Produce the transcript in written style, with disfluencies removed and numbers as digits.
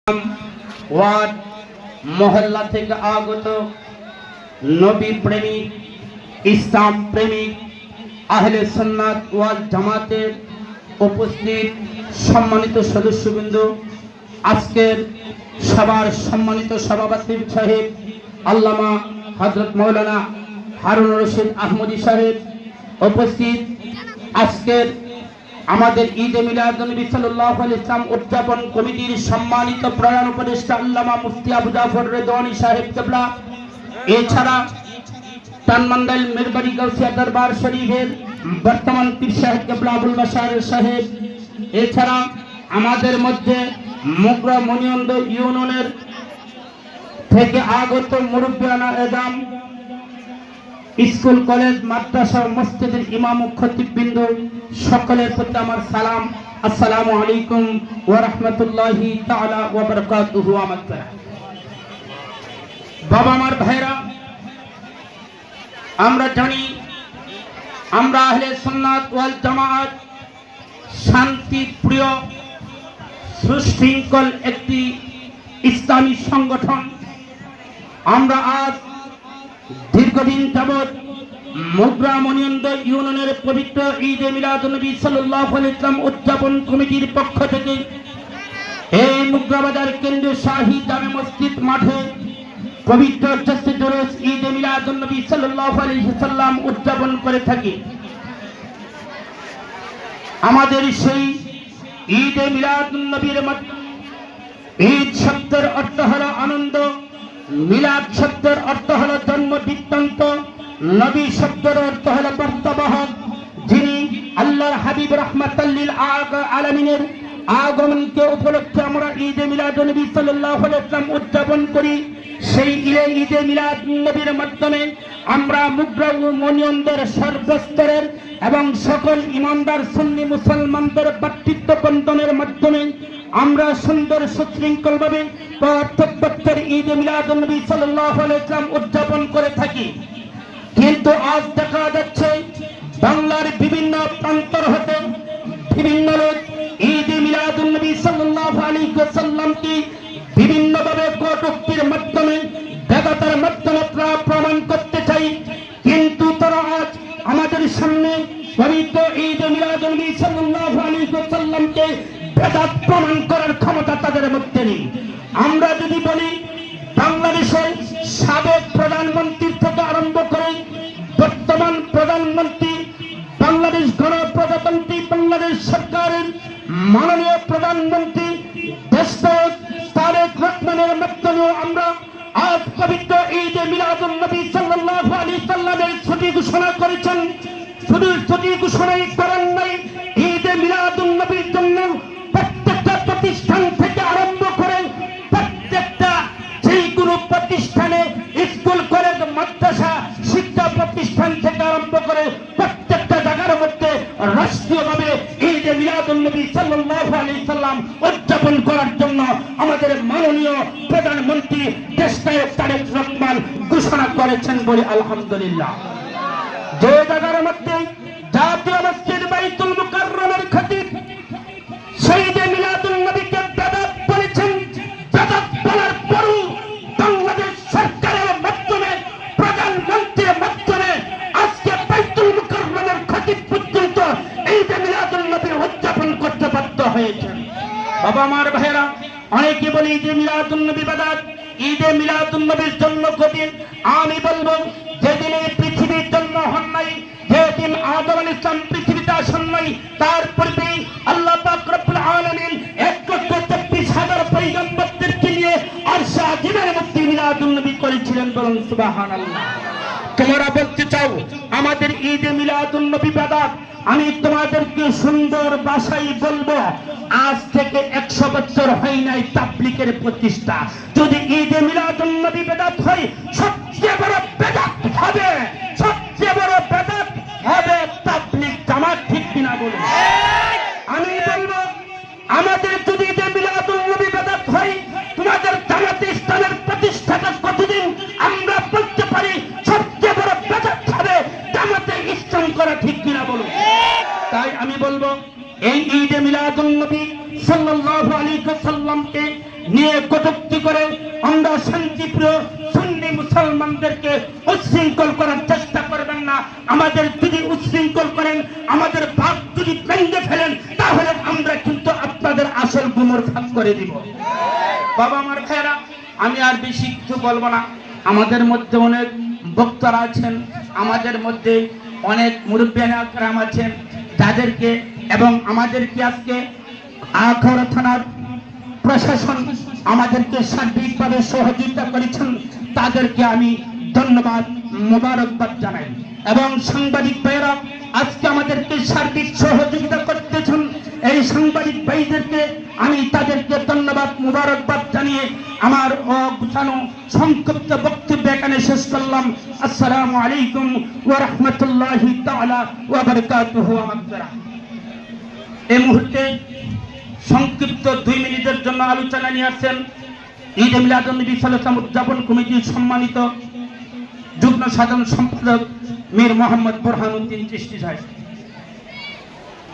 Word মহল্লা থেকে আগত নবী প্রেমিক, ইসলাম প্রেমিক, আহলে সুন্নাত ওয়াল জামাতের উপস্থিত সম্মানিত সদস্যবৃন্দ, আজকের সবার সম্মানিত সভাপতি সাহেব আল্লামা হযরত মাওলানা হারুন রশিদ আহমদী সাহেব উপস্থিত, আজকের আমাদের ঈদে মিলাদুন্নবী সাল্লাল্লাহু আলাইহি ওয়াসাল্লাম উদযাপন কমিটির সম্মানিত প্রধান উপদেষ্টা আল্লামা মুফতি আবু জাফর রেদওয়ানী সাহেব কেবলা, এছাড়া তানমন্ডল মিরবাড়ি গাউসিয়া দরবার শরীফের বর্তমান পীর সাহেব কেবলা আবুল বাশার সাহেব, এছাড়া আমাদের মধ্যে মুগরা মনিয়ন্দ ইউনিয়নের থেকে আগত মুরব্বিয়ানা এজাম, স্কুল কলেজ মাদ্রাসা মসজিদের ইমাম ও খতিববৃন্দ, সকলের প্রতি আমার সালাম। আসসালামু আলাইকুম ওয়া রাহমাতুল্লাহি তাআলা ওয়া বারাকাতুহু। বাবা আমার ভাইরা, আমরা জানি আমরা আহলে সুন্নাত ওয়াল জামাত শান্তি প্রিয় সুশৃঙ্খল একটি ইসলামী সংগঠন। আমরা আজ দীর্ঘদিন যাবৎ মুগরা মনিয়ন্দ ইউনিয়নের পবিত্র ঈদে মিলাদুন্নবী সাল্লাল্লাহু আলাইহি ওয়াসাল্লাম উদযাপন কমিটির পক্ষ থেকে এই মুগরা বাজার কেন্দ্রীয় শাহী জামে মসজিদ মাঠে পবিত্র জশ্নে জুলুস ঈদে মিলাদুন্নবী সাল্লাল্লাহু আলাইহি ওয়াসাল্লাম উদযাপন করে থাকি। আমাদের সেই ঈদে মিলাদুন্নবীর ঈদ শব্দের অর্থ হলো আনন্দ, মিলাদ শব্দের অর্থ হলো জন্ম বৃত্তান্ত, নবী শব্দের অর্থ হলো বার্তাবাহক, যিনি আল্লাহর হাবিব রাহমাতাল লিল আলামিনের আগমনকে উপলক্ষে আমরা ঈদে মিলাদুন্নবী সাল্লাল্লাহু আলাইহি ওয়াসাল্লাম উদযাপন করি। সেই ঈদে মিলাদুন্নবীর মাধ্যমে আমরা মুগরা ও মনিয়ন্দের সর্বস্তরের এবং সকল ইমানদার সুন্নি মুসলমানদের ভ্রাতৃত্ব বন্ধনের মাধ্যমে আমরা সুন্দর সুশৃঙ্খলভাবে প্রত্যেক ঈদে মিলাদুন্নবী সাল্লাল্লাহু আলাইহি ওয়াসাল্লাম উদযাপন করে থাকি। কিন্তু আজ দেখা যাচ্ছে বাংলার বিভিন্ন প্রান্তর হতে বিভিন্ন লোক ঈদে মিলাদুন্নবী সাল্লাল্লাহু আলাইহি ওয়াসাল্লামকে বিভিন্নভাবে কটূক্তির মাধ্যমে বেদাতের মাধ্যমে প্রমাণ করতে চাই। কিন্তু তারা আজ আমাদের সামনে পবিত্র ঈদে মিলাদুন্নবী সাল্লাল্লাহু আলাইহি ওয়াসাল্লামকে বেদাত প্রমাণ করার ক্ষমতা তাদের মধ্যে নেই। আমরা যদি বলি বাংলাদেশের সাবেক প্রধানমন্ত্রী থেকে আরম্ভ করে বর্তমান প্রধানমন্ত্রী, বাংলাদেশ গণপ্রজাতন্ত্রী বাংলাদেশ সরকারের মাননীয় প্রধানমন্ত্রী দেশনায়ক তারেক রহমানের মাধ্যমেও আমরা আজ পবিত্র ঈদে মিলাদুন্নবী সাল্লাল্লাহু আলাইহি ওয়াসাল্লামের ছুটি ঘোষণা করেছেন। শুধু ছুটি ঘোষণাই করেন নাই, ঈদে মিলাদুন্নবীর জন্য প্রত্যেকটা প্রতিষ্ঠান থেকে আরম্ভ করে প্রত্যেকটা যেই কোনো প্রতিষ্ঠানে স্কুল কলেজ মাদ্রাসা শিক্ষা প্রতিষ্ঠান থেকে আরম্ভ করে প্রত্যেকটা জায়গার মধ্যে রাষ্ট্রীয়ভাবে ঈদে মিলাদুন্নবী সাল্লাল্লাহু আলাইহি ওয়াসাল্লাম উদযাপন করার জন্য আমাদের মাননীয় প্রধানমন্ত্রী দেশনায়ক তারেক রহমান ঘোষণা করেছেন বলে আলহামদুলিল্লাহ। যে জায়গার মধ্যে জাতীয় মসজিদ বাইতুল মুকাররমের খতিব সেই ঈদে মিলাদুন্নবীকে বেদাত বলেছেন। বেদাত বলার পরও বাংলাদেশ সরকারের মাধ্যমে প্রধানমন্ত্রীর মাধ্যমে আজকে বাইতুল মুকাররমের খতিব পর্যন্ত ঈদে মিলাদুন্নবীর উদযাপন করতে বাধ্য হয়েছে। বাবা আমার ভাইরা, অনেকে বলে ঈদে মিলাদুন্নবী বেদাত, ঈদে মিলাদুন্নবীর জন্ম কদিন? আমি বলবো যেদিন এই পৃথিবীর জন্ম হন নাই, যেদিন আদম আলাইহিস সালাম পৃথিবীতে আসেন নাই, তার পূর্বে আল্লাহ পাক রব্বুল আলামিন 1,33,000 পয়গম্বরদেরকে নিয়ে আরশে আজিমের মধ্যে মিলাদুন্নবী করেছিলেন। বলুন সুবহানাল্লাহ। তোমরা বলতে চাও আমাদের ঈদে মিলাদুন্নবী বেদাত, আমি তোমাদেরকে সুন্দর ভাষায় বলবো, আজ থেকে 100 বছর হয় নাই তাবলীগের প্রতিষ্ঠা। যদি ঈদে মিলাদুন্নবী বেদাত হয়, সবচেয়ে বড় বেদাত হবে, সবচেয়ে বড় বেদাত হবে তাবলীগ জামাত। ঠিক কিনা বলুন? আমি বলবো আমাদের যদি ঈদে মিলাদুন্নবী বেদাত হয়, তোমাদের জামাতে ইসলামের প্রতিষ্ঠাতা কতদিন আমরা বলতে পারি সবচেয়ে বড় বেদাত হবে জামাতে ইসলাম করা। ঠিক কিনা বলুন? তাই আমি বলবো এই ঈদে মিলাদুন্নবী সাল্লাল্লাহু আলাইহি ওয়াসাল্লামকে নিয়ে কটূক্তি করে আমরা শান্তিপ্রিয় সুন্নি মুসলমানদেরকে উচ্ছৃঙ্খল করার চেষ্টা করবেন না। আমাদের যদি উচ্ছৃঙ্খল করেন, আমাদের ভাব যদি ভেঙে ফেলেন, তাহলে আমরা কিন্তু আপনাদের আসল গুমর ফাঁক করে দিব। বাবা আমার ভাইয়েরা, আমি আর বেশি কিছু বলবো না। আমাদের মধ্যে অনেক বক্তারা আছেন, আমাদের মধ্যে অনেক মুরব্বিয়ান আকরাম আছেন, যাদেরকে এবং আমাদেরকে আজকে আখাউড়া থানার প্রশাসন আমাদেরকে সার্বিকভাবে সহযোগিতা করেছেন, তাদেরকে আমি ধন্যবাদ মোবারকবাদ জানাই। এবং সাংবাদিক ভাইয়েরা আজকে আমাদেরকে সার্বিক সহযোগিতা করতেছেন, এই সাংবাদিক ভাইদেরকে আমি তাদেরকে ধন্যবাদ মোবারকবাদ জানিয়ে আমার অগুছানো সংক্ষিপ্ত বক্তব্য এখানে শেষ করলাম। আসসালামু আলাইকুম ওয়া রাহমাতুল্লাহি তাআলা ওয়া বারাকাতুহু। এই মুহূর্তে সংক্ষিপ্ত 2 মিনিটের জন্য আলোচনা নিয়ে আসছেন ঈদে মিলাদুন নবী সাল্লাল্লাহু আলাইহি ওয়াসাল্লাম উদযাপন কমিটির সম্মানিত যুগ্ম সাধারণ সম্পাদক মীর মোহাম্মদ বুরহানুদ্দিন চিশতি সাহেব।